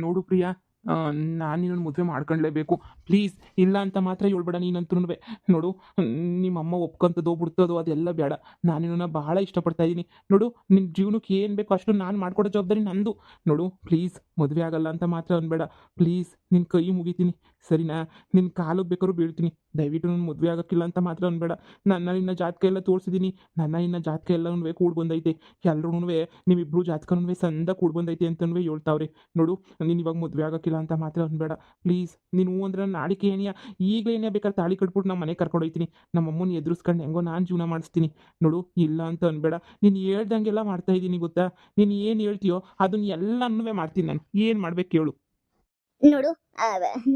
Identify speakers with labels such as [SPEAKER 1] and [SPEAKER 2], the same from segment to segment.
[SPEAKER 1] ನೋಡು ಪ್ರಿಯಾ, ನಾನು ನಿನ್ನನ್ನು ಮದುವೆ ಮಾಡ್ಕೊಳ್ಳೇಬೇಕು. ಪ್ಲೀಸ್ ಇಲ್ಲ ಅಂತ ಮಾತ್ರ ಹೇಳ್ಬೇಡ ನೀನಂತೂನುವೆ. ನೋಡು, ನಿಮ್ಮಮ್ಮ ಒಪ್ಕೊಂತದೋ ಬಿಡ್ತದೋ ಅದೆಲ್ಲ ಬೇಡ. ನಾನು ನಿನ್ನನ್ನು ಬಹಳ ಇಷ್ಟಪಡ್ತಾ ಇದ್ದೀನಿ. ನೋಡು, ನಿನ್ನ ಜೀವನಕ್ಕೆ ಏನು ಬೇಕೋ ಅಷ್ಟು ನಾನು ಮಾಡ್ಕೊಡೋ ಜವಾಬ್ದಾರಿ ನಂದು. ನೋಡು ಪ್ಲೀಸ್, ಮದುವೆ ಆಗಲ್ಲ ಅಂತ ಮಾತ್ರ ಅನ್ಬೇಡ. ಪ್ಲೀಸ್ ನಿನ್ನ ಕೈ ಮುಗಿತೀನಿ, ಸರಿನಾ? ನಿನ್ನ ಕಾಲಿಗೆ ಬೇಕಾದ್ರೂ ಬೀಳ್ತೀನಿ. ದಯವಿಟ್ಟು ನನ್ನ ಮದುವೆ ಆಗೋಕ್ಕಿಲ್ಲ ಅಂತ ಮಾತ್ರ ಅನ್ಬೇಡ. ನಿನ್ನ ಜಾತಕ ಎಲ್ಲ ತೋರಿಸಿದ್ದೀನಿ. ನಿನ್ನ ಜಾತಕ ಎಲ್ಲನೂ ಕೂಡಿ ಬಂದೈತೆ. ಎಲ್ರೂ ನೀವಿಬ್ಬರು ಜಾತಕನೂ ಸಂದ ಕೂಡಿ ಬಂದೈತೆ ಅಂತನೂ ಹೇಳ್ತಾವ್ರೆ. ನೋಡು, ನೀನು ಇವಾಗ ಮದುವೆ ಆಗೋಕ್ಕಿಲ್ಲ ಅಂತ ಮಾತ್ರ ಅನ್ಬೇಡ. ಪ್ಲೀಸ್ ನೀನು ಹ್ಞೂ ಅಂದ್ರೆ ನಾಳಿಕೆ ಏನಿಯಾ ಈಗಲೇ ಏನೇ ಬೇಕಾದ್ರೆ ತಾಳಿ ಕಟ್ಬಿಟ್ಟು ನಮ್ಮ ಮನೆಗೆ ಕರ್ಕೊಂಡು ಹೋಗ್ತೀನಿ. ನಮ್ಮ ಅಮ್ಮನ ಎದುರಿಸ್ಕೊಂಡು ಹೆಂಗೋ ನಾನು ಜೀವನ ಮಾಡಿಸ್ತೀನಿ. ನೋಡು, ಇಲ್ಲ ಅಂತ ಅನ್ಬೇಡ. ನೀನು ಹೇಳ್ದಂಗೆಲ್ಲ ಮಾಡ್ತಾ ಇದ್ದೀನಿ ಗೊತ್ತಾ? ನೀನು ಏನು ಹೇಳ್ತೀಯೋ ಅದನ್ನ ಎಲ್ಲನೂ ಮಾಡ್ತೀನಿ ನಾನು. ಏನು ಮಾಡ್ಬೇಕು ಹೇಳು?
[SPEAKER 2] ನೋಡು,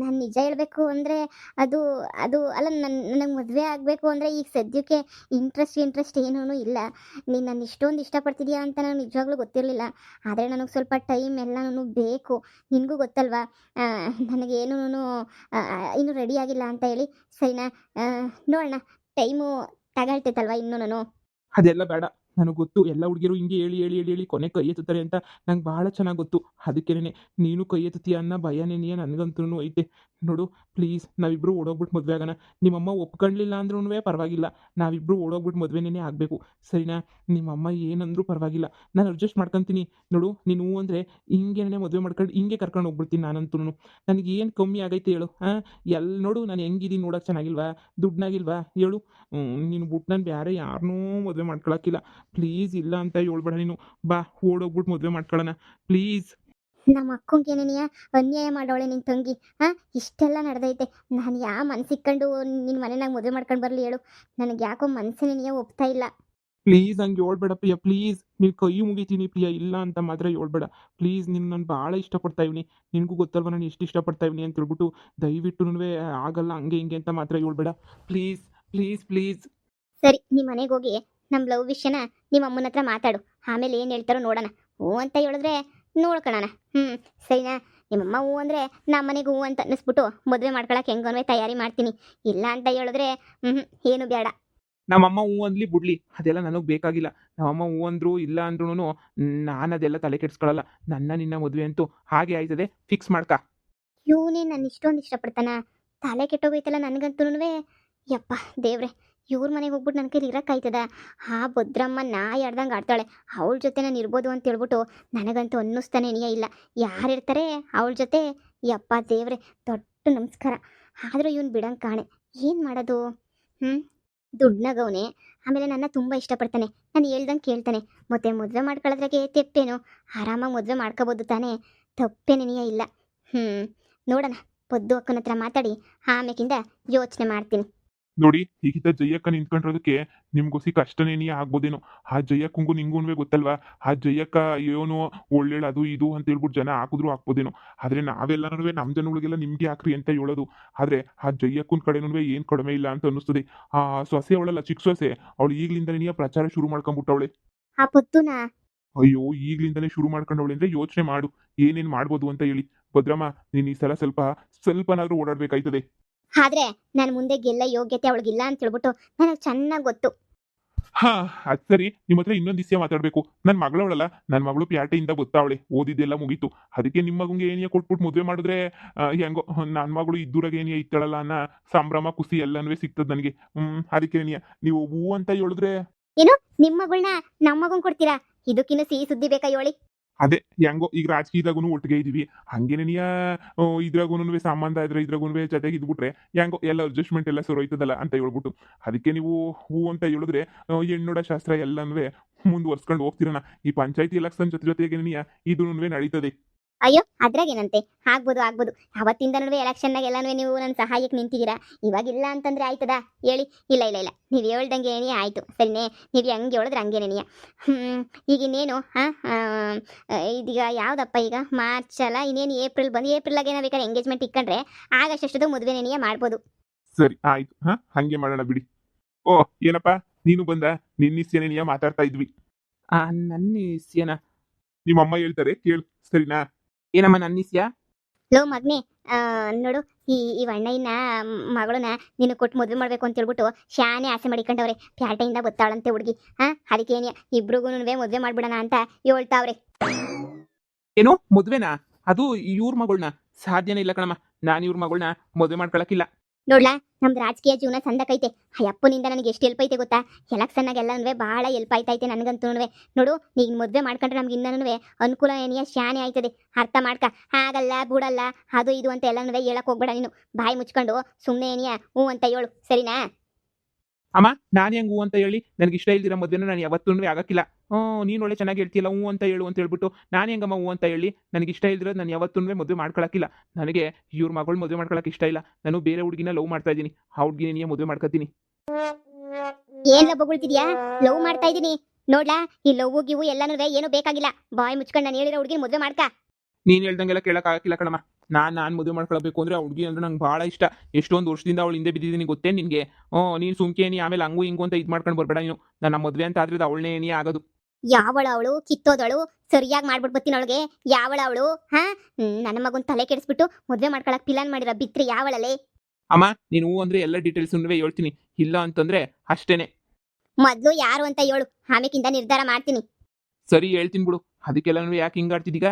[SPEAKER 2] ನಾನು ನಿಜ ಹೇಳಬೇಕು ಅಂದರೆ ಅದು ಅದು ಅಲ್ಲ, ನನಗೆ ಮದುವೆ ಆಗಬೇಕು ಅಂದರೆ ಈಗ ಸದ್ಯಕ್ಕೆ ಇಂಟ್ರೆಸ್ಟ್ ಏನೂ ಇಲ್ಲ. ನೀನು ನನ್ನ ಇಷ್ಟೊಂದು ಇಷ್ಟಪಡ್ತಿದ್ಯಾ ಅಂತ ನನಗೆ ನಿಜವಾಗ್ಲೂ ಗೊತ್ತಿರಲಿಲ್ಲ. ಆದರೆ ನನಗೆ ಸ್ವಲ್ಪ ಟೈಮ್ ಎಲ್ಲನೂ ಬೇಕು. ನಿನಗೂ ಗೊತ್ತಲ್ವಾ, ನನಗೇನೂ ಇನ್ನೂ ರೆಡಿ ಆಗಿಲ್ಲ ಅಂತ ಹೇಳಿ. ಸರಿನಾ? ನೋಡೋಣ, ಟೈಮು ತಗೊಳ್ತೈತಲ್ವ ಇನ್ನೂ.
[SPEAKER 1] ಅದೆಲ್ಲ ಬೇಡ. ನನಗೆ ಗೊತ್ತು, ಎಲ್ಲ ಹುಡುಗಿಯರು ಹಿಂಗೆ ಹೇಳಿ ಹೇಳಿ ಹೇಳಿ ಹೇಳಿ ಕೊನೆಗೆ ಕೈ ಎತ್ತುತ್ತಾರೆ ಅಂತ ನಂಗೆ ಭಾಳ ಚೆನ್ನಾಗಿ ಗೊತ್ತು. ಅದಕ್ಕೇನೆ ನೀನು ಕೈ ಎತ್ತುತ್ತೀಯ ಅನ್ನೋ ಭಯನೇನಿಯ ನನಗಂತೂ ಐತೆ. ನೋಡು ಪ್ಲೀಸ್, ನಾವಿಬ್ಬರು ಓಡೋಗ್ಬಿಟ್ಟು ಮದುವೆ ಆಗೋಣ. ನಿಮ್ಮಮ್ಮ ಒಪ್ಕೊಳ್ಳಿಲ್ಲ ಅಂದ್ರೂ ಪರವಾಗಿಲ್ಲ. ನಾವಿಬ್ಬರು ಓಡೋಗ್ಬಿಟ್ಟು ಮದುವೆನೇ ಆಗಬೇಕು, ಸರಿನಾ? ನಿಮ್ಮಮ್ಮ ಏನಂದ್ರೂ ಪರವಾಗಿಲ್ಲ, ನಾನು ಅಡ್ಜಸ್ಟ್ ಮಾಡ್ಕೊತೀನಿ. ನೋಡು, ನೀನು ಹ್ಞೂ ಅಂದರೆ ಹಿಂಗೇನೆ ಮದುವೆ ಮಾಡ್ಕೊಂಡು ಹಿಂಗೆ ಕರ್ಕೊಂಡು ಹೋಗ್ಬಿಡ್ತೀನಿ ನಾನಂತೂ. ನನಗೇನು ಕಮ್ಮಿ ಆಗೈತೆ ಹೇಳು? ಎಲ್ಲಿ ನೋಡು, ನಾನು ಹೆಂಗಿದ್ದೀನಿ ನೋಡೋಕೆ ಚೆನ್ನಾಗಿಲ್ವಾ? ದುಡ್ನಾಗಿಲ್ವಾ ಹೇಳು? ನೀನು ಬಿಟ್ಟು ನಾನು ಬೇರೆ ಯಾರನ್ನೂ ಮದುವೆ ಮಾಡ್ಕೊಳಕ್ಕಿಲ್ಲ. ಪ್ಲೀಸ್ ಇಲ್ಲ ಅಂತ ಹೇಳ್ಬೇಡ ನೀನು. ಬಾ, ಓಡೋಗ್ಬಿಟ್ಟು ಮದುವೆ ಮಾಡ್ಕೊಳ್ಳೋಣ ಪ್ಲೀಸ್.
[SPEAKER 2] ನಮ್ಮ ಅಕ್ಕಂಗೇನೇನಿಯ ಅನ್ಯಾಯ ಮಾಡೋಳೆ ನಿನ್ನ ತಂಗಿ. ಇಷ್ಟೆಲ್ಲ ನಡೆದೈತೆ. ನಾನು ಯಾವ ಮನ್ಸಿಕ್ಕೊಂಡು ನಿನ್ನ ಮನೆನಾಗ ಮದುವೆ ಮಾಡ್ಕೊಂಡು ಬರಲಿ ಹೇಳು? ನನಗೆ ಯಾಕೋ ಮನಸ್ಸಿನೇನಿಯ ಒಪ್ತಾ ಇಲ್ಲ.
[SPEAKER 1] ಪ್ಲೀಸ್ ಹಂಗೆ ಹೇಳ್ಬೇಡ ಪ್ರಿಯಾ, ಪ್ಲೀಸ್. ನೀನು ಕೈ ಮುಗಿತೀನಿ ಪ್ರಿಯಾ, ಇಲ್ಲ ಅಂತ ಮಾತ್ರ ಹೇಳ್ಬೇಡ. ಪ್ಲೀಸ್, ನಿನ್ನ ನಾನು ಭಾಳ ಇಷ್ಟಪಡ್ತಾ ಇವ್ನಿ. ನಿನಗೂ ಗೊತ್ತಲ್ವ ನಾನು ಎಷ್ಟು ಇಷ್ಟಪಡ್ತಾ ಇವ್ನಿ ಅಂತ ಹೇಳ್ಬಿಟ್ಟು. ದಯವಿಟ್ಟು ಆಗಲ್ಲ ಹಂಗೆ ಹಿಂಗೆ ಅಂತ ಮಾತ್ರ ಹೇಳ್ಬೇಡ. Please please please.
[SPEAKER 2] ಸರಿ, ನಿಮ್ಮ ಮನೆಗೆ ಹೋಗಿ ನಮ್ಮ ಲವ್ ವಿಷಯನ ನಿಮ್ಮ ಅಮ್ಮನ ಹತ್ರ ಮಾತಾಡು. ಆಮೇಲೆ ಏನು ಹೇಳ್ತಾರೋ ನೋಡೋಣ. ಹ್ಞೂ ಅಂತ ಹೇಳಿದ್ರೆ ನೋಡ್ಕೊಳ್ಳೋಣ. ಸರಿನಾ? ನಿಮ್ಮಮ್ಮ ಹ್ಞೂ ಅಂದರೆ ನಮ್ಮ ಮನೆಗೆ ಹ್ಞೂ ಅಂತ ಅನ್ನಿಸ್ಬಿಟ್ಟು ಮದುವೆ ಮಾಡ್ಕೊಳಕ್ಕೆ ಹೆಂಗನ್ವೇ ತಯಾರಿ ಮಾಡ್ತೀನಿ. ಇಲ್ಲ ಅಂತ ಹೇಳಿದ್ರೆ ಏನು ಬೇಡ.
[SPEAKER 1] ನಮ್ಮಮ್ಮ ಹ್ಞೂ ಅಂದ್ಲಿ ಬಿಡ್ಲಿ, ಅದೆಲ್ಲ ನನಗೆ ಬೇಕಾಗಿಲ್ಲ. ನಮ್ಮಮ್ಮ ಹ್ಞೂ ಅಂದ್ರು ಇಲ್ಲ ಅಂದ್ರೂ ನಾನು ಅದೆಲ್ಲ ತಲೆ ಕೆಡಿಸ್ಕೊಳ್ಳಲ್ಲ. ನಿನ್ನ ಮದುವೆ ಅಂತೂ ಹಾಗೆ ಆಯ್ತದೆ, ಫಿಕ್ಸ್ ಮಾಡ್ಕ.
[SPEAKER 2] ಇವನೇ ನನ್ನ ಇಷ್ಟೊಂದು ಇಷ್ಟಪಡ್ತಾನ? ತಲೆ ಕೆಟ್ಟೋಗೈತಲ್ಲ ನನಗಂತೂ. ಯಪ್ಪ ದೇವ್ರೆ, ಇವ್ರ ಮನೆಗೆ ಹೋಗ್ಬಿಟ್ಟು ನನ್ನ ಕೈಲಿ ಇರೋಕ್ಕಾಯ್ತದ? ಆ ಭದ್ರಮ್ಮ ನಾಯಿ ಆಡ್ದಂಗೆ ಆಡ್ತಾಳೆ. ಅವಳ ಜೊತೆ ನಾನು ಇರ್ಬೋದು ಅಂತ ಹೇಳ್ಬಿಟ್ಟು ನನಗಂತೂ ಅನ್ನಿಸ್ತಾನೆ ಇಲ್ಲ. ಯಾರಿರ್ತಾರೆ ಅವಳ ಜೊತೆ? ಯಪ್ಪ ದೇವ್ರೆ, ದೊಡ್ಡ ನಮಸ್ಕಾರ. ಆದರೂ ಇವನು ಬಿಡಂಗೆ ಕಾಣೆ. ಏನು ಮಾಡೋದು? ದುಡ್ನಾಗವನೆ, ಆಮೇಲೆ ನನ್ನ ತುಂಬ ಇಷ್ಟಪಡ್ತಾನೆ. ನಾನು ಹೇಳ್ದಂಗೆ ಕೇಳ್ತಾನೆ. ಮತ್ತೆ ಮದುವೆ ಮಾಡ್ಕೊಳ್ಳೋದ್ರಾಗೆ ತೆಪ್ಪೇನು? ಆರಾಮಾಗಿ ಮದುವೆ ಮಾಡ್ಕೋಬೋದು ತಾನೇ? ತಪ್ಪೇನೇನಿಯ ಇಲ್ಲ. ನೋಡೋಣ, ಪೊದ್ದು ಅಕ್ಕನ ಹತ್ರ ಮಾತಾಡಿ ಆಮೇಕಿಂದ ಯೋಚನೆ ಮಾಡ್ತೀನಿ.
[SPEAKER 3] ನೋಡಿ, ಈಗಿದ್ದ ಜಯಕ್ಕ ನಿಂತ್ಕೊಂಡಿರೋದಕ್ಕೆ ನಿಮ್ಗೋಸಿ ಕಷ್ಟನೇನಿಯೇ ಆಗ್ಬೋದೇನೋ. ಆ ಜಯಕ್ಕಂಗೂ ನಿಂಗೂನ್ವೇ ಗೊತ್ತಲ್ವಾ? ಆ ಜಯಕ್ಕ ಏನು ಒಳ್ಳೇಳು ಅದು ಇದು ಅಂತ ಹೇಳ್ಬಿಟ್ಟು ಜನ ಹಾಕಿದ್ರು ಹಾಕ್ಬೋದೇನೋ. ಆದ್ರೆ ನಾವೆಲ್ಲರೂ ನಮ್ಮ ಜನಗಳಿಗೆಲ್ಲ ನಿಮ್ಗೆ ಹಾಕ್ರಿ ಅಂತ ಹೇಳೋದು. ಆದ್ರೆ ಆ ಜಯಕ್ಕನ ಕಡೆನೂ ಏನ್ ಕಡಿಮೆ ಇಲ್ಲ ಅಂತ ಅನ್ನಿಸ್ತದೆ. ಆ ಸೊಸೆ ಅವಳಲ್ಲ, ಚಿಕ್ಕ ಸೊಸೆ, ಅವಳು ಈಗ್ಲಿಂದನೇ ಪ್ರಚಾರ ಶುರು ಮಾಡ್ಕೊಂಡ್ಬಿಟ್ಟವಳೆ.
[SPEAKER 2] ಆ ಪೊತ್ತುನ
[SPEAKER 3] ಅಯ್ಯೋ, ಈಗ್ಲಿಂದಾನೇ ಶುರು ಮಾಡ್ಕೊಂಡವಳೆ ಅಂದ್ರೆ ಯೋಚನೆ ಮಾಡು ಏನೇನ್ ಮಾಡ್ಬೋದು ಅಂತ ಹೇಳಿ. ಭದ್ರಮ್ಮ, ನೀನ್ ಈ ಸಲ ಸ್ವಲ್ಪನಾದ್ರೂ ಓಡಾಡ್ಬೇಕಾಯ್ತದೆ.
[SPEAKER 2] ಆದ್ರೆ ನಾನು ಮುಂದೆ ಗೆಲ್ಲ ಯೋಗ್ಯತೆ ಅವಳಿಗಿಲ್ಲ ಅಂತ ಹೇಳ್ಬಿಟ್ಟು ನನಗೆ ಚೆನ್ನಾಗಿ ಗೊತ್ತು.
[SPEAKER 3] ಹಾ, ಅದ್ ಸರಿ. ನಿಮ್ಮ ಹತ್ರ ಇನ್ನೊಂದು ವಿಷಯ ಮಾತಾಡ್ಬೇಕು. ನನ್ನ ಮಗಳವಳಲ್ಲ, ನನ್ನ ಮಗಳು ಪ್ಯಾಟೆಯಿಂದ ಗೊತ್ತಾವಳೆ, ಓದಿದ್ದೆಲ್ಲ ಮುಗೀತು. ಅದಕ್ಕೆ ನಿಮ್ಮ ಮಗಂಗೆ ಏನಿಯ ಕೊಟ್ಬಿಟ್ಟು ಮದುವೆ ಮಾಡಿದ್ರೆ ಹೆಂಗೋ ನನ್ನ ಮಗಳು ಇದ್ದೂರಾಗ ಏನಿಯ ಇತ್ತಳಲ್ಲ ಅನ್ನೋ ಸಂಭ್ರಮ ಖುಷಿ ಎಲ್ಲನೂ ಸಿಗ್ತದೆ ನನಗೆ. ಅದಕ್ಕೆ ಏನಿಯ ನೀವು ಹೂ ಅಂತ ಹೇಳಿದ್ರೆ.
[SPEAKER 2] ಏನು, ನಿಮ್ಮ ಮಗಳನ್ನ ನಮ್ಮ ಮಗನ್ ಕೊಡ್ತೀರಾ? ಇದಕ್ಕಿನ್ನು ಸಿಹಿ ಸುದ್ದಿ ಬೇಕಾ ಹೇಳಿ?
[SPEAKER 3] ಅದೇ ಹೆಂಗೋ ಈಗ ರಾಜಕೀಯದಾಗೂ ಒಟ್ಟಿಗೆ ಇದೀವಿ, ಹಂಗೇನೆನಿಯ ಇದ್ರಾಗೂನು ಸಂಬಂಧ ಇದ್ರೆ ಇದ್ರಾಗೂ ಜೊತೆಗೆ ಇದ್ಬಿಟ್ರೆ ಹೆಂಗೋ ಎಲ್ಲ ಅಡ್ಜಸ್ಟ್ಮೆಂಟ್ ಎಲ್ಲ ಸರೋಯ್ತದಲ್ಲ ಅಂತ ಹೇಳ್ಬಿಟ್ಟು. ಅದಕ್ಕೆ ನೀವು ಹೂ ಅಂತ ಹೇಳಿದ್ರೆ ಹೆಣ್ಣೋಡ ಶಾಸ್ತ್ರ ಎಲ್ಲನೂ ಮುಂದುವರ್ಸ್ಕೊಂಡು ಹೋಗ್ತಿರೋಣ. ಈ ಪಂಚಾಯತಿ ಎಲೆಕ್ಷನ್ ಜೊತೆಗೇನಿಯ ಇದೂ ನಡೀತದೆ.
[SPEAKER 2] ಅಯ್ಯೋ, ಅದ್ರಾಗೇನಂತೆ? ಆಗ್ಬೋದು. ಅವತ್ತಿಂದನೂ ಎಲೆಕ್ಷನ್ನಾಗ ಎಲ್ಲನೂ ನೀವು ನನ್ನ ಸಹಾಯಕ್ಕೆ ನಿಂತಿದ್ದೀರಾ. ಇವಾಗಿಲ್ಲ ಅಂತಂದ್ರೆ ಆಯ್ತದ ಹೇಳಿ? ಇಲ್ಲ, ನೀವು ಹೇಳ್ದಂಗೆ ಏನೇ ಆಯಿತು, ಸರಿನೇ? ನೀವು ಹೆಂಗೆ ಹೇಳಿದ್ರೆ ಹಂಗೇನೇನಿಯ. ಈಗಿನ್ನೇನು ಇದೀಗ ಯಾವುದಪ್ಪ? ಈಗ ಮಾರ್ಚ್ ಅಲ್ಲ, ಇನ್ನೇನು ಏಪ್ರಿಲ್ ಬಂದು ಏಪ್ರಿಲಾಗ ಏನೋ ಬೇಕಾದ್ರೆ ಎಂಗೇಜ್ಮೆಂಟ್ ಇಟ್ಕೊಂಡ್ರೆ ಆಗಸ್ಟ್ ಅಷ್ಟದು ಮದುವೆನೇನಿಯ ಮಾಡ್ಬೋದು.
[SPEAKER 3] ಸರಿ ಆಯ್ತು, ಹಂಗೆ ಮಾಡೋಣ ಬಿಡಿ. ಓ ಏನಪ್ಪ, ನೀನು ಬಂದ? ನಿನ್ನಿಸ್ಯನೇನಿಯ ಮಾತಾಡ್ತಾ ಇದ್ವಿ.
[SPEAKER 1] ನನ್ನ ಇಸ್ಯನ?
[SPEAKER 3] ನಿಮ್ಮಮ್ಮ ಹೇಳ್ತಾರೆ ಕೇಳು, ಸರಿನಾ?
[SPEAKER 1] ಏನಮ್ಮ ನನ್ನ ಇಸ್ಯ?
[SPEAKER 2] ಲೋ ಮಗ್ನೆ, ನೋಡು, ಈ ಅಣ್ಣಯ್ಯನ ಮಗಳನ್ನ ನೀನು ಕೊಟ್ಟು ಮದುವೆ ಮಾಡ್ಬೇಕು ಅಂತ ಹೇಳ್ಬಿಟ್ಟು ಶಾನೆ ಆಸೆ ಮಾಡಿಕೊಂಡವ್ರೆ. ಪ್ಯಾಟೆಯಿಂದ ಬತ್ತಾಳಂತೆ ಹುಡುಗಿ. ಅದಕ್ಕೇನಿಯ ಇಬ್ರಿಗೂ ಮದುವೆ ಮಾಡ್ಬಿಡೋಣ ಅಂತ ಹೇಳ್ತಾವ್ರೆ.
[SPEAKER 1] ಏನು ಮದುವೆನಾ? ಅದು ಇವ್ರ ಮಗಳನ್ನ ಸಾಧ್ಯನೇ ಇಲ್ಲ ಕಣಮ್ಮ. ನಾನು ಇವ್ರ ಮಗಳನ್ನ ಮದುವೆ ಮಾಡ್ಕೊಳಕ್ಕಿಲ್ಲ.
[SPEAKER 2] ನೋಡ್ಲಾ, ನಮ್ದು ರಾಜಕೀಯ ಜೀವನ ಸಂದಕೈತೆ. ಅಪ್ಪನಿಂದ ನನಗೆ ಎಷ್ಟು ಹೆಲ್ಪ್ ಐತೆ ಗೊತ್ತಾ? ಎಲೆಕ್ಷನ್ನಾಗೆಲ್ಲನೂ ಭಾಳ ಹೆಲ್ಪ್ ಆಯ್ತೈತೆ ನನಗಂತೂ. ನೋಡು, ನೀನು ಮದುವೆ ಮಾಡ್ಕೊಂಡ್ರೆ ನಮ್ಗೆ ಇನ್ನೂ ಅನುಕೂಲ ಏನಿಯ ಶಾನೆ ಆಯ್ತದೆ. ಅರ್ಥ ಮಾಡ್ಕ. ಆಗಲ್ಲ ಬಿಡಲ್ಲ ಅದು ಇದು ಅಂತ ಎಲ್ಲನೂ ಹೇಳಕ್ ಹೋಗ್ಬೇಡ ನೀನು. ಬಾಯಿ ಮುಚ್ಕೊಂಡು ಸುಮ್ಮನೆ ಏನಿಯ ಹ್ಞೂ ಅಂತ ಹೇಳು, ಸರಿನಾ?
[SPEAKER 1] ಅಮ್ಮ, ನಾನು ಹೆಂಗೆ ಹೂ ಅಂತ ಹೇಳಿ? ನನಗೆ ಇಷ್ಟ ಇಲ್ದಿರೋ ಮದುವೆನ ನಾನು ಯಾವತ್ತೂ ಆಗಕ್ಕಿಲ್ಲ. ನೀನು ಒಳ್ಳೆ ಚೆನ್ನಾಗಿ ಹೇಳ್ತೀಯಲ್ಲ, ಹ್ಞೂ ಅಂತ ಹೇಳು ಅಂತ ಹೇಳ್ಬಿಟ್ಟು ನಾನು ಹೆಂಗಮ್ಮ ಹ್ಞೂ ಅಂತ ಹೇಳಿ? ನನಗೆ ಇಷ್ಟ ಇಲ್ದಿರೋದು ನಾನು ಯಾವತ್ತೂ ಮದುವೆ ಮಾಡ್ಕೊಳಕ್ಕಿಲ್ಲ. ನನಗೆ ಇವ್ರ ಮಗಳು ಮದುವೆ ಮಾಡ್ಕೊಳಕ್ಕೆ ಇಷ್ಟ ಇಲ್ಲ. ನಾನು ಬೇರೆ ಹುಡುಗಿನ ಲವ್ ಮಾಡ್ತಾ ಇದ್ದೀನಿ. ಆ ಹುಡುಗಿನ ನೀನು ಮದುವೆ ಮಾಡ್ಕೊತೀನಿ.
[SPEAKER 2] ಏನ್ ಲವ್ ಬೊಗಳ್ತಿದ್ಯಾ? ಲವ್ ಮಾಡ್ತಾ ಇದೀನಿ. ನೋಡ್ಲಾ, ಈ ಲವ್ ಗಿವು ಎಲ್ಲನೂ ಏನು ಬೇಕಾಗಿಲ್ಲ. ಬಾಯಿ ಮುಚ್ಕೊಂಡು ನಾನು ಹೇಳಿರೋ ಹುಡುಗಿನ ಮದುವೆ ಮಾಡ್ಕ.
[SPEAKER 1] ನೀನು ಹೇಳ್ದಂಗೆಲ್ಲ ಕೇಳೋಕ್ಕಾಗಕ್ಕಿಲ್ಲ ಕಣಮ್ಮ. ನಾನು ಮದುವೆ ಮಾಡ್ಕೊಳ್ಬೇಕು ಅಂದರೆ ಆ ಹುಡುಗಿ ಅಂದ್ರೆ ನಂಗೆ ಭಾಳ ಇಷ್ಟ. ಎಷ್ಟೊಂದು ವರ್ಷದಿಂದ ಅವಳು ಹಿಂದೆ ಬಿದ್ದಿದ್ದೀನಿ ಗೊತ್ತೇ ನಿನಗೆ. ನೀನು ಸುಮ್ಕೇನಿ ಆಮೇಲೆ ಹಂಗು ಹಿಂಗು ಅಂತ ಇದು ಮಾಡ್ಕೊಂಡು ಬರಬೇಡ ನೀನು. ನನ್ನ ಮದುವೆ ಅಂತ ಆದ್ರೆ ಅವಳನ್ನೇ ಏನೇ ಆಗೋದು.
[SPEAKER 2] ಯಾವಳ ಅವಳು? ಕಿತ್ತೋದಳು. ಸರಿಯಾಗಿ ಮಾಡ್ಬಿಟ್ಟು ಬರ್ತೀನಿ ಅವಳಿಗೆ. ಯಾವಳ ಅವಳು? ಹಾ, ನನ್ನ ಮಗನ್ ತಲೆ ಕೆಡಿಸ್ಬಿಟ್ಟು ಮದುವೆ ಮಾಡ್ಕೊಳಕ್ ಪ್ಲಾನ್ ಮಾಡಿರೋ ಬಿತ್ರಿ ಯಾವಳಲೆ?
[SPEAKER 1] ಅಮ್ಮ, ನೀನು ಹೂ ಅಂದರೆ ಎಲ್ಲ ಡೀಟೇಲ್ಸ್ನೂ ಹೇಳ್ತೀನಿ. ಇಲ್ಲ ಅಂತಂದರೆ ಅಷ್ಟೇನೆ.
[SPEAKER 2] ಮೊದ್ಲು ಯಾರು ಅಂತ ಹೇಳು, ಆಮೇಕಿಂದ ನಿರ್ಧಾರ ಮಾಡ್ತೀನಿ.
[SPEAKER 1] ಸರಿ, ಹೇಳ್ತೀನಿ ಬಿಡು. ಅದಕ್ಕೆಲ್ಲನೂ ಯಾಕೆ ಹಿಂಗಾಡ್ತಿದ್ದೀಗ?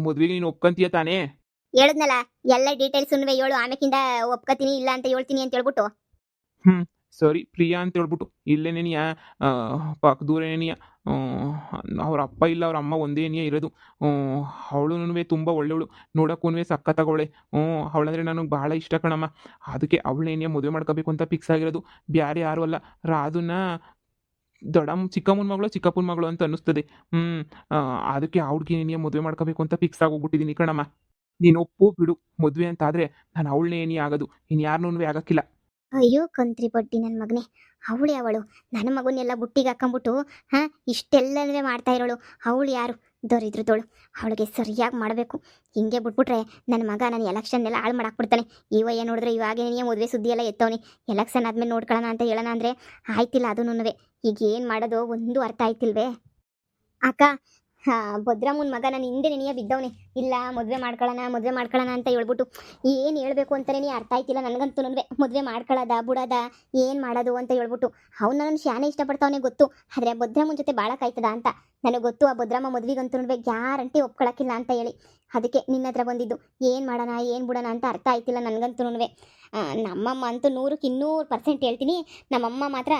[SPEAKER 1] ಮದುವೆಗೆ ನೀನು ಒಪ್ಕೊಂತೀಯ ತಾನೇ?
[SPEAKER 2] ಹೇಳದ್ನಲ್ಲ, ಎಲ್ಲ ಡೀಟೇಲ್ಸ್ ಹೇಳು, ಆಮೇಕಿಂದ ಒಪ್ಕೋತೀನಿ ಇಲ್ಲ ಅಂತ ಹೇಳ್ತೀನಿ ಅಂತ ಹೇಳ್ಬಿಟ್ಟು.
[SPEAKER 1] ಸರಿ, ಪ್ರಿಯಾ ಅಂತ ಹೇಳ್ಬಿಟ್ಟು ಇಲ್ಲೇನೇನಿಯ ಪಕ್ಕದೂರೇನಿಯ. ಅವ್ರ ಅಪ್ಪ ಇಲ್ಲ ಅವ್ರ ಅಮ್ಮ ಒಂದೇನಿಯ ಇರೋದು. ಅವಳು ತುಂಬ ಒಳ್ಳೆಯವಳು, ನೋಡೋಕ್ಕೂ ಸಖತ್ತಾಗವಳೆ. ಅವಳಂದ್ರೆ ನನಗೆ ಭಾಳ ಇಷ್ಟ ಕಣಮ್ಮ. ಅದಕ್ಕೆ ಅವಳೇನಿಯ ಮದುವೆ ಮಾಡ್ಕೋಬೇಕು ಅಂತ ಫಿಕ್ಸ್ ಆಗಿರೋದು. ಬೇರೆ ಯಾರು ಅಲ್ಲ, ರಾಧುನ ಚಿಕ್ಕಮ್ಮನ ಮಗಳು ಚಿಕ್ಕಪ್ಪನ ಮಗಳು ಅಂತ ಅನ್ನಿಸ್ತದೆ. ಅದಕ್ಕೆ ಆ ಹುಡುಗಿನೇನಿಯ ಮದುವೆ ಮಾಡ್ಕೋಬೇಕು ಅಂತ ಫಿಕ್ಸ್ ಆಗೋಗ್ಬಿಟ್ಟಿದ್ದೀನಿ ಕಣಮ್ಮ. ನೀನು ಒಪ್ಪು ಬಿಡು. ಮದುವೆ ಅಂತ ಆದರೆ ನಾನು ಅವಳನ್ನೇ ಏನೇ ಆಗೋದು, ಇನ್ನು ಯಾರನ್ನೂ ಆಗಕ್ಕಿಲ್ಲ.
[SPEAKER 2] ಅಯ್ಯೋ ಕಂತ್ರಿ ಬಡ್ಡಿ ನನ್ನ ಮಗನೇ, ಅವಳು ಯಾವಳು? ನನ್ನ ಮಗನ್ನೆಲ್ಲ ಬುಟ್ಟಿಗೆ ಹಾಕೊಂಬಿಟ್ಟು ಇಷ್ಟೆಲ್ಲವೇ ಮಾಡ್ತಾ ಇರೋಳು. ಅವಳು ಯಾರು? ದೊರಿದ್ರದೋಳು. ಅವಳಿಗೆ ಸರಿಯಾಗಿ ಮಾಡಬೇಕು. ಹಿಂಗೆ ಬಿಟ್ಬಿಟ್ರೆ ನನ್ನ ಮಗ ನನ್ನ ಎಲೆಕ್ಷನ್ನೆಲ್ಲ ಹಾಳು ಮಾಡಾಕ್ಬಿಡ್ತಾನೆ. ಈ ವಯ್ಯ ನೋಡಿದ್ರೆ ಇವಾಗೇನೇ ಮದುವೆ ಸುದ್ದಿ ಎಲ್ಲ ಎತ್ತವನಿ. ಎಲೆಕ್ಷನ್ ಆದ್ಮೇಲೆ ನೋಡ್ಕೊಳ್ಳೋಣ ಅಂತ ಹೇಳೋಣ ಅಂದರೆ ಆಯ್ತಿಲ್ಲ ಅದನ್ನೂ. ಈಗ ಏನು ಮಾಡೋದು ಒಂದು ಅರ್ಥ ಆಯ್ತಿಲ್ವೇ? ಅಕ್ಕ, ಭದ್ರಮ್ಮನ ಮಗ ನಾನು ಹಿಂದೆ ನೆನೆಯ ಬಿದ್ದವನೇ. ಇಲ್ಲ ಮದುವೆ ಮಾಡ್ಕೊಳ್ಳೋಣ ಅಂತ ಹೇಳ್ಬಿಟ್ಟು ಏನು ಹೇಳ್ಬೇಕು ಅಂತಲೇ ಅರ್ಥ ಆಯ್ತಿಲ್ಲ ನನಗಂತೂ. ಮದುವೆ ಮಾಡ್ಕೊಳ್ಳೋದ ಬಿಡೋದ ಏನು ಮಾಡೋದು ಅಂತ ಹೇಳ್ಬಿಟ್ಟು ಅವ್ನು ನನ್ನ ಶಾನೆ ಇಷ್ಟಪಡ್ತಾವನೇ ಗೊತ್ತು. ಆದರೆ ಭದ್ರಮ್ಮನ ಜೊತೆ ಭಾಳ ಕಾಯ್ತದ ಅಂತ ನನಗೆ ಗೊತ್ತು. ಆ ಭದ್ರಮ್ಮ ಮದುವೆಗಂತೂ ಗ್ಯಾರಂಟಿ ಒಪ್ಕೊಳಕ್ಕಿಲ್ಲ ಅಂತ ಹೇಳಿ ಅದಕ್ಕೆ ನಿನ್ನ ಹತ್ರ ಬಂದಿದ್ದು. ಏನು ಮಾಡೋಣ ಏನು ಬಿಡೋಣ ಅಂತ ಅರ್ಥ ಆಯ್ತಿಲ್ಲ ನನಗಂತೂ. ನಮ್ಮಮ್ಮ ಅಂತೂ 100% ಹೇಳ್ತೀನಿ, ನಮ್ಮಮ್ಮ ಮಾತ್ರ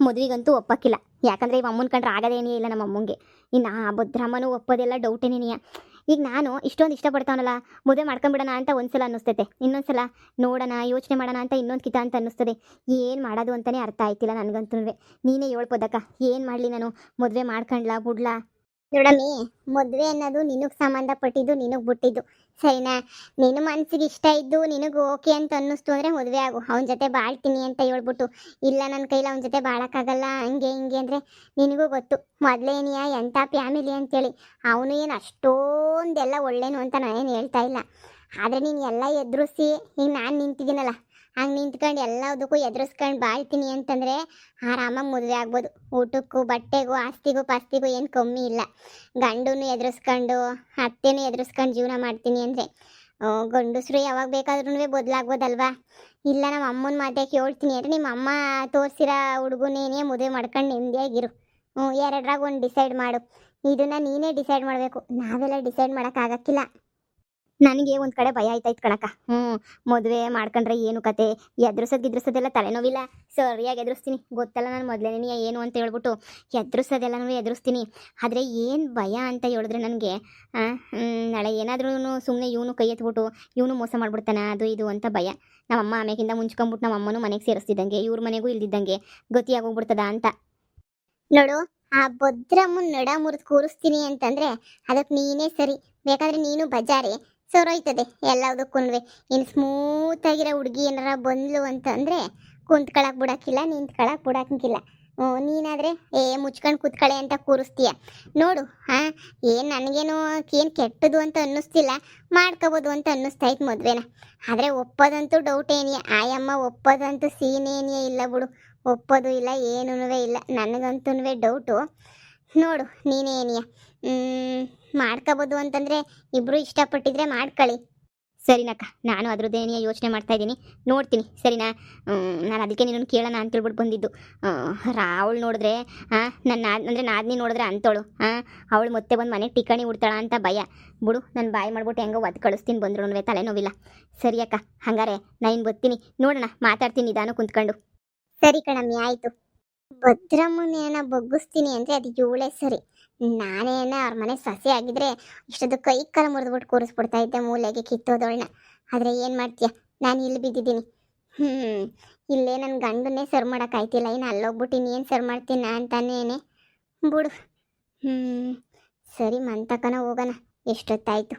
[SPEAKER 2] ಮದುವೆಗಂತೂ ಒಪ್ಪಕ್ಕಿಲ್ಲ. ಯಾಕಂದರೆ ಇವ ಅಮ್ಮನ ಕಂಡ್ರೆ ಆಗೋದೇನೇ ಇಲ್ಲ ನಮ್ಮಮ್ಮಂಗೆ. ಇನ್ನು ಆ ಭದ್ರಮ್ಮನೂ ಒಪ್ಪೋದೆಲ್ಲ ಡೌಟೇನೇನಿಯ. ಈಗ ನಾನು ಇಷ್ಟೊಂದು ಇಷ್ಟಪಡ್ತಾವನಲ್ಲ, ಮದುವೆ ಮಾಡ್ಕೊಂಬಿಡೋಣ ಅಂತ ಒಂದ್ಸಲ ಅನ್ನಿಸ್ತೈತೆ, ಇನ್ನೊಂದ್ಸಲ ನೋಡೋಣ ಯೋಚನೆ ಮಾಡೋಣ ಅಂತ ಇನ್ನೊಂದು ಕಿತ ಅಂತ ಅನ್ನಿಸ್ತದೆ. ಏನು ಮಾಡೋದು ಅಂತಲೇ ಅರ್ಥ ಆಯ್ತಿಲ್ಲ ನನಗಂತೂ. ನೀನೇ ಹೇಳ್ಬೋದಕ್ಕ, ಏನು ಮಾಡಲಿ ನಾನು? ಮದುವೆ ಮಾಡ್ಕೊಂಡ್ಲಾ ಬಿಡ್ಲಾ? ನೋಡಮ್ಮಿ, ಮದುವೆ ಅನ್ನೋದು ನಿನಗೆ ಸಂಬಂಧಪಟ್ಟಿದ್ದು, ನಿನಗೆ ಬಿಟ್ಟಿದ್ದು, ಸರಿನಾ? ನಿನ್ನ ಮನಸ್ಸಿಗೆ ಇಷ್ಟ ಇದ್ದು ನಿನಗೆ ಓಕೆ ಅಂತ ಅನ್ನಿಸ್ತು ಅಂದರೆ ಮದುವೆ ಆಗು. ಅವನ ಜೊತೆ ಬಾಳ್ತೀನಿ ಅಂತ ಹೇಳ್ಬಿಟ್ಟು ಇಲ್ಲ ನನ್ನ ಕೈಲಿ ಅವನ ಜೊತೆ ಬಾಳೋಕ್ಕಾಗಲ್ಲ ಹಂಗೆ ಹಿಂಗೆ ಅಂದರೆ ನಿನಗೂ ಗೊತ್ತು ಮೊದಲೇನಿಯ ಎಂಥ ಫ್ಯಾಮಿಲಿ ಅಂತೇಳಿ. ಅವನು ಏನು ಅಷ್ಟೊಂದೆಲ್ಲ ಒಳ್ಳೇನು ಅಂತ ನಾನೇನು ಹೇಳ್ತಾ ಇಲ್ಲ. ಆದರೆ ನೀನು ಎಲ್ಲ ಎದುರಿಸಿ ಈಗ ನಾನು ನಿಂತಿದ್ದೀನಲ್ಲ, ಹಂಗೆ ನಿಂತ್ಕೊಂಡು ಎಲ್ಲದಕ್ಕೂ ಎದುರಿಸ್ಕೊಂಡು ಬಾಳ್ತೀನಿ ಅಂತಂದರೆ ಆರಾಮಾಗಿ ಮದುವೆ ಆಗ್ಬೋದು. ಊಟಕ್ಕೂ ಬಟ್ಟೆಗೂ ಆಸ್ತಿಗೂ ಪಾಸ್ತಿಗೂ ಏನು ಕಮ್ಮಿ ಇಲ್ಲ. ಗಂಡನೂ ಎದುರಿಸ್ಕೊಂಡು ಅತ್ತೆನೂ ಎದುರಿಸ್ಕೊಂಡು ಜೀವನ ಮಾಡ್ತೀನಿ ಅಂದರೆ ಗಂಡಸರು ಯಾವಾಗ ಬೇಕಾದ್ರೂ ಬದಲಾಗ್ಬೋದಲ್ವಾ? ಇಲ್ಲ ನಮ್ಮ ಅಮ್ಮನ ಮಾತೇ ಕೇಳ್ತೀನಿ ಅಂದರೆ ನಿಮ್ಮ ಅಮ್ಮ ತೋರಿಸಿರೋ ಹುಡುಗನೇನೇ ಮದುವೆ ಮಾಡ್ಕೊಂಡು ನೆಮ್ಮದಿಯಾಗಿರು. ಎರಡರಾಗ ಒಂದು ಡಿಸೈಡ್ ಮಾಡು. ಇದನ್ನು ನೀನೇ ಡಿಸೈಡ್ ಮಾಡಬೇಕು, ನಾವೆಲ್ಲ ಡಿಸೈಡ್ ಮಾಡೋಕ್ಕಾಗಕ್ಕಿಲ್ಲ. ನನಗೆ ಒಂದು ಕಡೆ ಭಯ ಆಯ್ತಾಯ್ತು ಕಣಕ್ಕ. ಮದುವೆ ಮಾಡ್ಕೊಂಡ್ರೆ ಏನು ಕತೆ? ಎದುರಿಸೋದೆಲ್ಲ ತಲೆನೋವಿಲ್ಲ, ಸರಿಯಾಗಿ ಎದುರಿಸ್ತೀನಿ. ಗೊತ್ತಲ್ಲ ನಾನು ಮೊದಲೇನೇ ಏನು ಅಂತ ಹೇಳ್ಬಿಟ್ಟು ಎದುರಿಸೋದೆಲ್ಲನೂ ಎದುರಿಸ್ತೀನಿ. ಆದರೆ ಏನು ಭಯ ಅಂತ ಹೇಳಿದ್ರೆ ನನಗೆ ನಾಳೆ ಏನಾದ್ರೂ ಸುಮ್ಮನೆ ಇವನು ಕೈ ಎತ್ಬಿಟ್ಟು ಇವನು ಮೋಸ ಮಾಡ್ಬಿಡ್ತಾನೆ ಅದು ಇದು ಅಂತ ಭಯ. ನಮ್ಮಮ್ಮ ಆಮೇಕಿಂದ ಮುಂಚ್ಕೊಂಬಿಟ್ಟು ನಮ್ಮ ಅಮ್ಮನೂ ಮನೆಗೆ ಸೇರಿಸ್ತಿದ್ದಂಗೆ ಇವ್ರ ಮನೆಗೂ ಇಲ್ದಿದ್ದಂಗೆ ಗತಿಯಾಗೋಗ್ಬಿಡ್ತದ ಅಂತ. ನೋಡು, ಆ ಭದ್ರಮ್ಮನ ನಡ ಮುರಿದು ಕೂರಿಸ್ತೀನಿ ಅಂತಂದರೆ ಅದಕ್ಕೆ ನೀನೇ ಸರಿ. ಬೇಕಾದರೆ ನೀನು ಬಜಾರಿ ಸೊರೋಯ್ತದೆ ಎಲ್ಲದಕ್ಕೂ. ಇನ್ನು ಸ್ಮೂತಾಗಿರೋ ಹುಡುಗಿ ಏನಾರ ಬಂದ್ಲು ಅಂತಂದರೆ ಕುಂತ್ಕೊಳಕ್ಕೆ ಬಿಡೋಕ್ಕಿಲ್ಲ, ನಿಂತ್ಕೊಳಕ್ಕೆ ಬಿಡೋಕ್ಕಿಲ್ಲ. ನೀನಾದರೆ ಮುಚ್ಕೊಂಡು ಕೂತ್ಕಳೆ ಅಂತ ಕೂರಿಸ್ತೀಯ. ನೋಡು, ಏನು ನನಗೇನು ಏನು ಕೆಟ್ಟದು ಅಂತ ಅನ್ನಿಸ್ತಿಲ್ಲ, ಮಾಡ್ಕೋಬೋದು ಅಂತ ಅನ್ನಿಸ್ತೈತೆ ಮದುವೆನ. ಆದರೆ ಒಪ್ಪೋದಂತೂ ಡೌಟ್ ಏನಿಯ. ಆಯಮ್ಮ ಒಪ್ಪೋದಂತೂ ಸೀನೇನಿಯೇ ಇಲ್ಲ ಬಿಡು, ಒಪ್ಪೋದು ಇಲ್ಲ ಏನೂ ಇಲ್ಲ. ನನಗಂತೂ ಡೌಟು. ನೋಡು ನೀನೇನಿಯ ಮಾಡ್ಕೋಬೋದು ಅಂತಂದರೆ ಇಬ್ಬರು ಇಷ್ಟಪಟ್ಟಿದ್ರೆ ಮಾಡ್ಕೊಳ್ಳಿ. ಸರಿನಕ್ಕ, ನಾನು ಅದ್ರದ್ದೇನೇ ಯೋಚನೆ ಮಾಡ್ತಾ ಇದ್ದೀನಿ, ನೋಡ್ತೀನಿ ಸರಿನಾ. ನಾನು ಅದಕ್ಕೆ ನಿನ್ನನ್ನು ಕೇಳೋಣ ಅಂತೇಳ್ಬಿಟ್ಟು ಬಂದಿದ್ದು. ರಾವಳು ನೋಡಿದ್ರೆ ನನ್ನ ಅಂದರೆ ನಾದಿನಿ ನೋಡಿದ್ರೆ ಅಂತೋಳು ಅವಳು ಮತ್ತೆ ಬಂದು ಮನೆಗೆ ಟಿಕಣಿ ಉಡ್ತಾಳ ಅಂತ ಭಯ. ಬಿಡು, ನಾನು ಬಾಯಿ ಮಾಡ್ಬಿಟ್ಟು ಹೆಂಗೋ ಒದ್ದು ಕಳಿಸ್ತೀನಿ ಬಂದ್ರು ತಲೆನೋವಿಲ್ಲ. ಸರಿ ಅಕ್ಕ, ಹಂಗಾರೆ ನಾನು ಬರ್ತೀನಿ, ನೋಡೋಣ ಮಾತಾಡ್ತೀನಿ ನಿಧಾನ ಕುಂತ್ಕೊಂಡು. ಸರಿ ಕಣಮ್ಮಿ, ಆಯಿತು. ಭದ್ರಮ್ಮನೇನ ಬಗ್ಗಿಸ್ತೀನಿ ಅಂದರೆ ಅದು ಇವಳೇ ಸರಿ. ನಾನೇನ ಅವ್ರ ಮನೆ ಸೊಸೆ ಆಗಿದ್ರೆ ಇಷ್ಟೊಂದು ಕೈ ಕಾಲ ಮುರಿದ್ಬಿಟ್ಟು ಕೂರಿಸ್ಬಿಡ್ತಾ ಇದ್ದೆ ಮೂಲೆಗೆ ಕಿತ್ತೋದವಳನ್ನ. ಆದರೆ ಏನು ಮಾಡ್ತೀಯ, ನಾನು ಇಲ್ಲಿ ಬಿದ್ದಿದ್ದೀನಿ. ಇಲ್ಲೇ ನನ್ನ ಗಂಡನ್ನೇ ಸರ್ ಮಾಡೋಕ್ಕಾಯ್ತಿಲ್ಲ, ಇನ್ನು ಅಲ್ಲೋಗ್ಬಿಟ್ಟು ಇನ್ನೇನು ಸರ್ ಮಾಡ್ತೀನಿ ಅಂತಾನೇನೆ. ಬಿಡು. ಸರಿ ಮಂತಕನ ಹೋಗೋಣ, ಎಷ್ಟೊತ್ತಾಯಿತು.